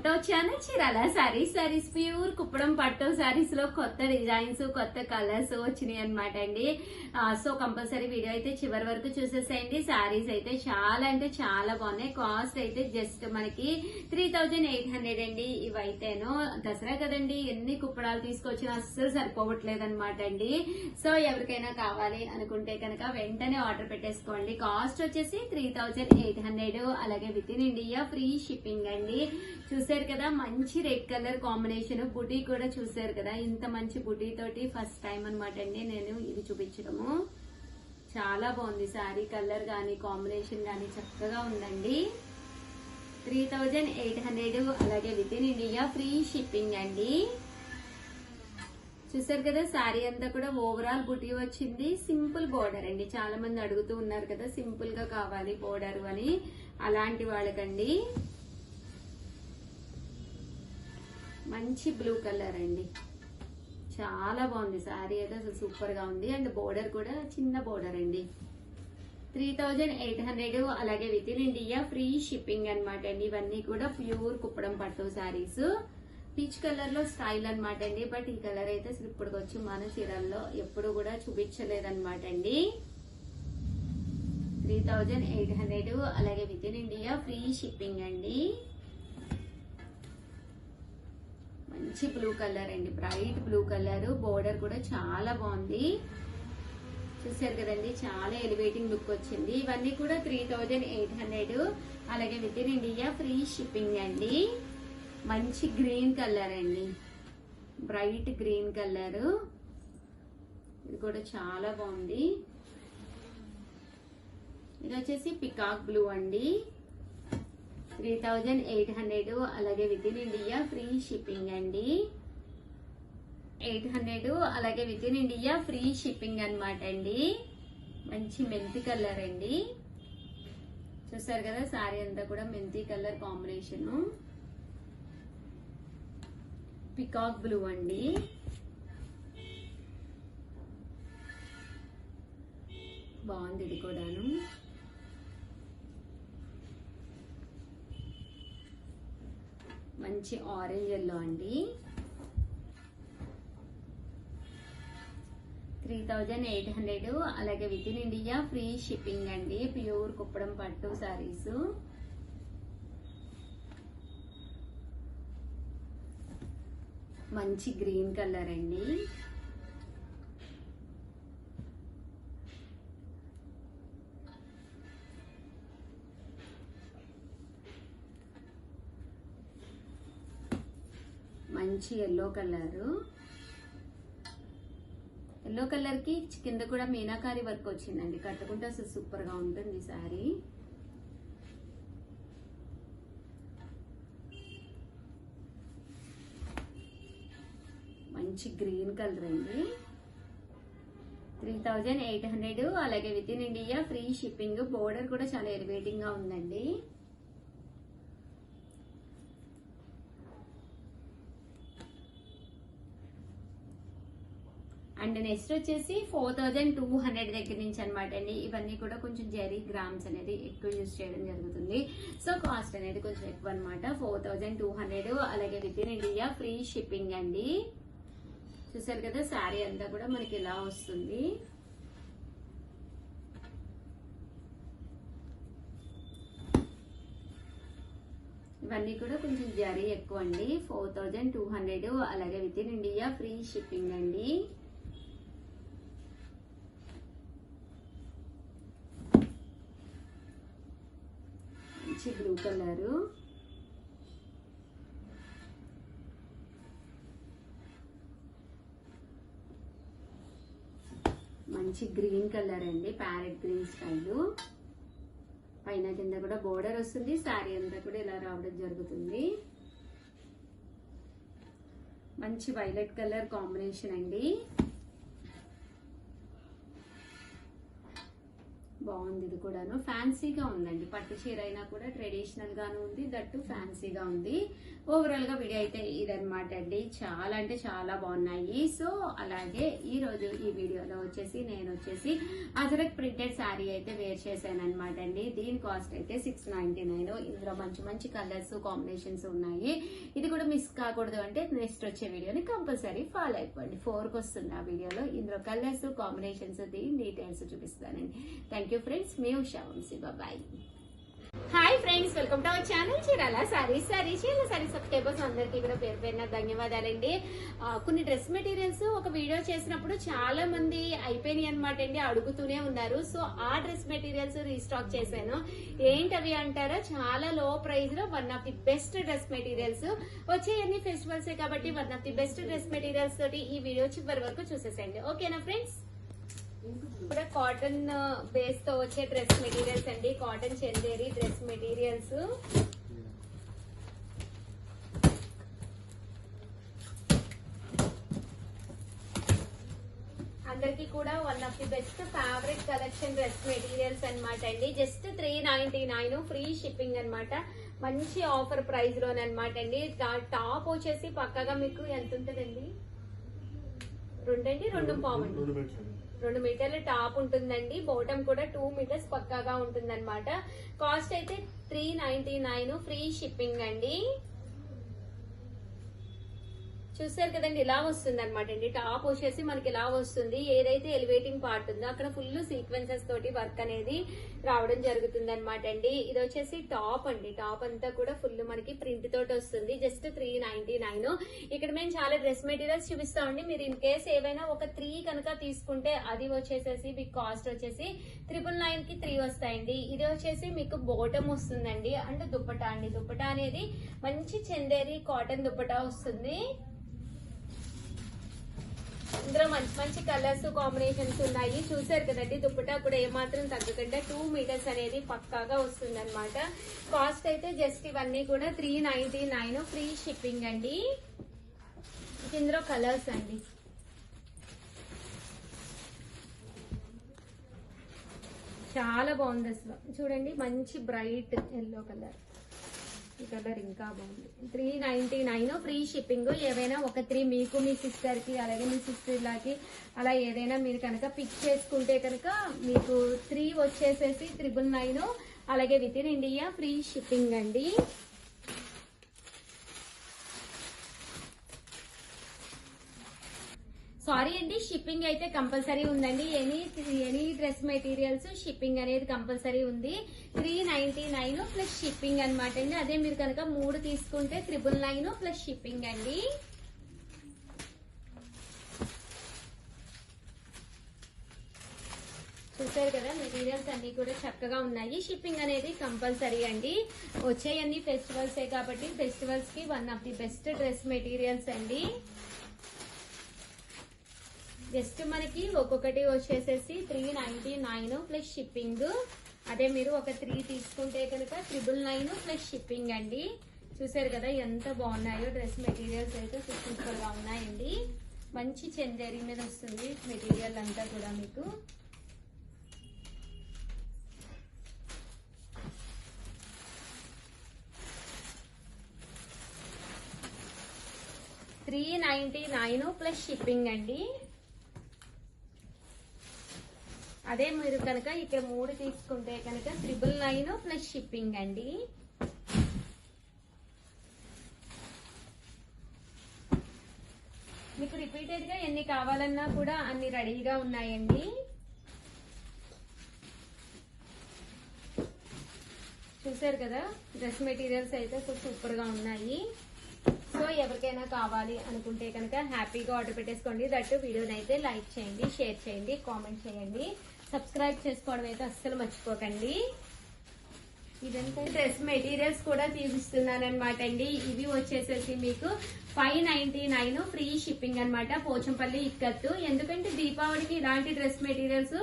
To channel Chirala saris pure Kuppadam పట్టు సారీస్ లో కొత్త డిజైన్స్ కొత్త కలర్స్ వచ్చినాయి అనమాట అండి. సో కంపల్సరీ వీడియో అయితే చివరి వరకు చూసేసేయండి. సారీస్ అయితే చాలా అంటే చాలా బాగున్నాయి. కాస్ట్ అయితే జస్ట్ మనకి 3800 అండి. ఇవైతేనో దసరా కదండి, ఎన్ని కుప్పడాలు తీసుకొచ్చినా అస్సలు సరిపోవట్లేదు అనమాట అండి. సో ఎవరికైనా కావాలి అనుకుంటే కనుక వెంటనే ఆర్డర్ పెట్టేసుకోండి. కాస్ట్ వచ్చేసి 3800, అలాగే with in India free shipping అండి. చూసారు కదా, మంచి రెడ్ కలర్ కాంబినేషన్, బుటీ కూడా చూసారు కదా, ఇంత మంచి బుటీ తోటి ఫస్ట్ టైం అనమాట అండి నేను ఇది చూపించడము. చాలా బాగుంది శారీ కలర్ గానీ కాంబినేషన్ గానీ చక్కగా ఉందండి. 3800, అలాగే with in India free shipping అండి. చూసారు కదా, శారీ అంతా కూడా ఓవరాల్ బుటీ వచ్చింది. సింపుల్ బోర్డర్ అండి. చాలా మంది అడుగుతూ ఉన్నారు కదా సింపుల్ గా కావాలి బోర్డర్ అని, అలాంటి వాళ్ళకండి. మంచి బ్లూ కలర్ అండి, చాలా బాగుంది శారీ అయితే, అసలు సూపర్ గా ఉంది. అండ్ బోర్డర్ కూడా చిన్న బోర్డర్ అండి. 3800, అలాగే with in India free shipping అనమాట అండి. ఇవన్నీ కూడా ప్యూర్ కుప్పడం పట్టు శారీస్. పీచ్ కలర్ లో స్టైల్ అనమాట అండి. బట్ ఈ కలర్ అయితే అసలు ఇప్పటికొచ్చి మన చీరల్లో ఎప్పుడు కూడా చూపించలేదన్నమాట అండి. 3800, అలాగే with in India free shipping అండి. మంచి బ్లూ కలర్ అండి, బ్రైట్ బ్లూ కలర్. బోర్డర్ కూడా చాలా బాగుంది. చూసారు కదండి, చాలా ఎలివేటింగ్ లుక్ వచ్చింది. ఇవన్నీ కూడా 3800, అలాగే with in India free shipping అండి. మంచి గ్రీన్ కలర్ అండి, బ్రైట్ గ్రీన్ కలర్. ఇది కూడా చాలా బాగుంది. ఇది వచ్చేసి పికాక్ బ్లూ అండి. 3800, అలాగే with in India free shipping అండి. 800, అలాగే with in India free shipping అనమాట అండి. మంచి మెంతి కలర్ అండి. చూసారు కదా, సారీ అంతా కూడా మెంతి కలర్ కాంబినేషన్. పికాక్ బ్లూ అండి. బాగుంది ఇది కూడాను. మంచి ఆరెంజ్ ఎల్లో అండి. 3800, అలాగే with in India free shipping అండి. ప్యూర్ కుప్పడం పట్టు సారీస్. మంచి గ్రీన్ కలర్ అండి. మంచి ఎల్లో కలర్. ఎల్లో కలర్ కి కింద కూడా మీనాకారి వర్క్ వచ్చిందండి. కట్టుకుంటే అసలు సూపర్ గా ఉంటుంది సారీ. మంచి గ్రీన్ కలర్ అండి. 3800, అలాగే with in India free shipping. Border కూడా చాలా ఎలివేటింగ్ గా ఉందండి. అండ్ నెక్స్ట్ వచ్చేసి 4200 దగ్గర నుంచి అనమాట అండి. ఇవన్నీ కూడా కొంచెం జరీ గ్రామ్స్ అనేది ఎక్కువ యూజ్ చేయడం జరుగుతుంది. సో కాస్ట్ అనేది కొంచెం ఎక్కువ అనమాట. 4200, అలాగే with in India free shipping అండి. చూసారు కదా, శారీ అంతా కూడా మనకి ఇలా వస్తుంది. ఇవన్నీ కూడా కొంచెం జరీ ఎక్కువ అండి. 4200, అలాగే with in India free shipping అండి. మంచి బ్లూ కలరు. మంచి గ్రీన్ కలర్ అండి, ప్యారెట్ గ్రీన్ స్టైల్. పైన కింద కూడా బోర్డర్ వస్తుంది. శారీ అంతా కూడా ఇలా రావడం జరుగుతుంది. మంచి వైలెట్ కలర్ కాంబినేషన్ అండి. బాగుంది. ఇది కూడాను ఫ్యాన్సీగా ఉందండి. పట్టు చీర అయినా కూడా ట్రెడిషనల్ గాను ఉంది, దట్టు ఫ్యాన్సీగా ఉంది. ఓవరాల్ గా వీడియో అయితే ఇదనమాట అండి. చాలా అంటే చాలా బాగున్నాయి. సో అలాగే ఈ రోజు ఈ వీడియోలో వచ్చేసి నేను వచ్చేసి అజరక్ ప్రింటెడ్ శారీ అయితే వేర్ చేశాను అనమాట అండి. దీని కాస్ట్ అయితే 699. ఇందులో మంచి మంచి కలర్స్ కాంబినేషన్స్ ఉన్నాయి. ఇది కూడా మిస్ కాకూడదు అంటే నెక్స్ట్ వచ్చే వీడియోని కంపల్సరీ ఫాలో అయిపోండి. 4కి వస్తుంది ఆ వీడియోలో. ఇందులో కలర్స్ కాంబినేషన్స్ దీని డీటెయిల్స్ చూపిస్తానండి. థ్యాంక్ యూ ఫ్రెండ్స్, మీ Usha Vamsi. Bye. Hi friends, welcome to our channel Chirala sarees. Chirala sarees subscribers అందరికీ కూడా పేరు పేరున ధన్యవాదాలండి. కొన్ని డ్రెస్ మెటీరియల్స్ ఒక వీడియో చేసినప్పుడు చాలా మంది అయిపోయినాయి అనమాట అండి, అడుగుతూనే ఉన్నారు. సో ఆ డ్రెస్ మెటీరియల్స్ రీస్టాక్ చేశాను. ఏంటవి అంటారా, చాలా లో ప్రైస్ లో one of the best dress materials వచ్చేయన్ని ఫెస్టివల్స్ కాబట్టి one of the best dress materials తోటి ఈ వీడియో చివరి వరకు చూసేసండి. ఓకేనా ఫ్రెండ్స్? కూడా కాటన్ బేస్ తో వచ్చే డ్రెస్ మెటీరియల్స్ అండి. Cotton Chanderi dress materials. అందరికి కూడా one of the best favourite collection dress materials అనమాట అండి. జస్ట్ 399 ఫ్రీ షిప్పింగ్ అనమాట. మంచి ఆఫర్ ప్రైస్ లోనమాట అండి. టాప్ వచ్చేసి పక్కగా మీకు ఎంత ఉంటుందండి? 2 మీటర్ల టాప్ ఉంటుందండి. బాటమ్ కూడా 2 మీటర్స్ పక్కాగా ఉంటుందన్నమాట. కాస్ట్ అయితే 399 ఫ్రీ షిప్పింగ్ అండి. చూసారు కదండి, ఇలా వస్తుంది అనమాట అండి. టాప్ వచ్చేసి మనకి ఇలా వస్తుంది. ఏదైతే ఎలివేటింగ్ పార్ట్ ఉందో అక్కడ ఫుల్ సీక్వెన్సెస్ తోటి వర్క్ అనేది రావడం జరుగుతుంది అనమాట అండి. ఇది వచ్చేసి టాప్ అండి. టాప్ అంతా కూడా ఫుల్ మనకి ప్రింట్ తోటి వస్తుంది. జస్ట్ 399. ఇక్కడ మేము చాలా డ్రెస్ మెటీరియల్స్ చూపిస్తామండి. మీరు ఇన్ కేస్ ఏవైనా ఒక 3 కనుక తీసుకుంటే అది వచ్చేసేసి మీకు కాస్ట్ వచ్చేసి 999 కి 3 వస్తాయండి. ఇది వచ్చేసి మీకు బోటం వస్తుందండి, అంటే దుప్పటా అండి. దుప్పటా అనేది మంచి చందేరి కాటన్ దుప్పటా వస్తుంది. ఇందులో మంచి మంచి కలర్స్ కాంబినేషన్స్ ఉన్నాయి. చూసారు కదండి, దుప్పటా కూడా ఏమాత్రం తగ్గకుండా 2 మీటర్స్ అనేది పక్కాగా వస్తుంది అనమాట. కాస్ట్ అయితే జస్ట్ ఇవన్నీ కూడా 399 ఫ్రీ షిప్పింగ్ అండి. ఇందులో కలర్స్ అండి. చాలా బాగుంది అసలు. చూడండి, మంచి బ్రైట్ ఎల్లో కలర్. ఈ కలర్ ఇంకా బాగుంది. 399 ఫ్రీ షిప్పింగ్. ఏవైనా ఒక 3 మీకు, మీ సిస్టర్ కి, అలాగే మీ సిస్టర్ లాకి అలా ఏదైనా మీరు కనుక పిక్ చేసుకుంటే కనుక మీకు 3 వచ్చేసేసి 999. అలాగే with in India free shipping అండి. సారీ అండి, షిప్పింగ్ అయితే కంపల్సరీ ఉందండి. ఎనీ డ్రెస్ మెటీరియల్స్ షిప్పింగ్ అనేది కంపల్సరీ ఉంది. 399 ప్లస్ షిప్పింగ్ అనమాట అండి. అదే మీరు కనుక 3 తీసుకుంటే 999 ప్లస్ షిప్పింగ్ అండి. చూసారు కదా, మెటీరియల్స్ అన్ని కూడా చక్కగా ఉన్నాయి. షిప్పింగ్ అనేది కంపల్సరీ అండి. వచ్చేయన్ని ఫెస్టివల్సే కాబట్టి ఫెస్టివల్స్ కి one of the best dress materials అండి. జస్ట్ మనకి ఒక్కొక్కటి వచ్చేసేసి 399 ప్లస్ షిప్పింగ్. అదే మీరు ఒక 3 తీసుకుంటే కనుక 999 ప్లస్ షిప్పింగ్ అండి. చూసారు కదా ఎంత బాగున్నాయో డ్రెస్ మెటీరియల్స్ అయితే సూపర్ గా ఉన్నాయండి. మంచి చందేరి మీద వస్తుంది మెటీరియల్ అంతా కూడా మీకు. $399 ప్లస్ షిప్పింగ్ అండి. అదే మీరు కనుక ఇక్కడ 3 తీసుకుంటే కనుక 999 ప్లస్ షిప్పింగ్ అండి. మీకు రిపీటెడ్ గా ఎన్ని కావాలన్నా కూడా అన్ని రెడీగా ఉన్నాయండి. చూసారు కదా, డ్రెస్ మెటీరియల్స్ అయితే సూపర్ గా ఉన్నాయి. సో ఎవరికైనా కావాలి అనుకుంటే కనుక హ్యాపీగా ఆర్డర్ పెట్టేసుకోండి. దట్టు వీడియోని అయితే లైక్ చేయండి, షేర్ చేయండి, కామెంట్ చేయండి, సబ్స్క్రైబ్ చేసుకోవడం అయితే అస్సలు మర్చిపోకండి. ఇదంతా డ్రెస్ మెటీరియల్స్ కూడా చూపిస్తున్నాను అనమాట అండి. ఇవి వచ్చేసేసి మీకు 599 ఫ్రీ షిప్పింగ్ అనమాట. పోచంపల్లి ఇక్కత్తు. ఎందుకంటే దీపావళికి ఇలాంటి డ్రెస్ మెటీరియల్స్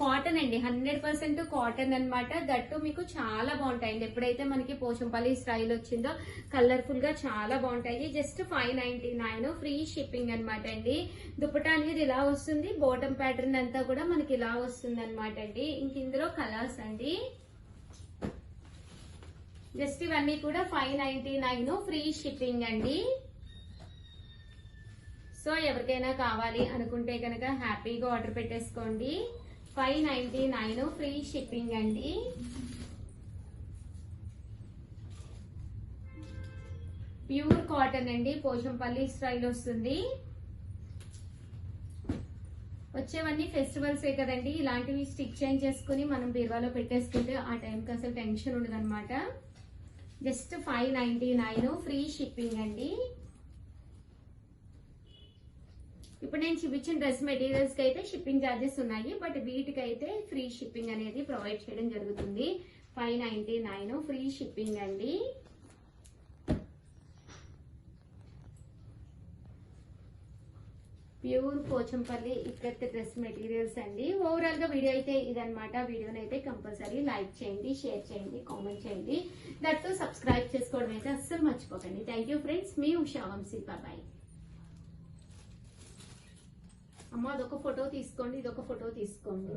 కాటన్ అండి, 100% కాటన్ అన్నమాట. దట్టు మీకు చాలా బాగుంటాయండి. ఎప్పుడైతే మనకి పోచంపల్లి స్టైల్ వచ్చిందో కలర్ఫుల్ గా చాలా బాగుంటాయి. జస్ట్ 599 ఫ్రీ షిప్పింగ్ అన్నమాట అండి. దుపట్టా అనేది ఇలా వస్తుంది, బాటమ్ ప్యాటర్న్ అంతా కూడా మనకి ఇలా వస్తుంది అనమాట అండి. ఇంక ఇందులో కలర్స్ అండి. జస్ట్ ఇవన్నీ కూడా 599 ఫ్రీ షిప్పింగ్ అండి. సో ఎవరికైనా కావాలి అనుకుంటే కనుక హ్యాపీగా ఆర్డర్ పెట్టేసుకోండి. 599 ఫ్రీ షిప్పింగ్ అండి. ప్యూర్ కాటన్ అండి, పోచంపల్లి స్టైల్ వస్తుంది. వచ్చేవన్నీ ఫెస్టివల్స్ కదండి, ఇలాంటివి స్టిచ్ చేంజ్ చేసుకుని మనం బీరువాలో పెట్టేసుకుంటే ఆ టైంకి అసలు టెన్షన్ ఉండదు అనమాట. జస్ట్ 599 ఫ్రీ షిప్పింగ్ అండి. ఇప్పుడు నేను చూపించిన డ్రెస్ మెటీరియల్స్ కి అయితే షిప్పింగ్ ఛార్జెస్ ఉన్నాయి, బట్ వీటికి అయితే ఫ్రీ షిప్పింగ్ అనేది ప్రొవైడ్ చేయడం జరుగుతుంది. 599 ఫ్రీ షిప్పింగ్ అండి. Pure Pochampally ikat dress materials అండి. ఓవరాల్ గా వీడియో అయితే ఇదనమాట. వీడియోని అయితే కంపల్సరీ లైక్ చేయండి, షేర్ చేయండి, కామెంట్ చేయండి. దట్టు సబ్స్క్రైబ్ చేసుకోవడం అయితే అస్సలు మర్చిపోకండి. థ్యాంక్ యూ ఫ్రెండ్స్, మీ ఉషా వంశీ. బాయ్. అమ్మ అదొక ఫోటో తీసుకోండి, ఇదొక ఫోటో తీసుకోండి.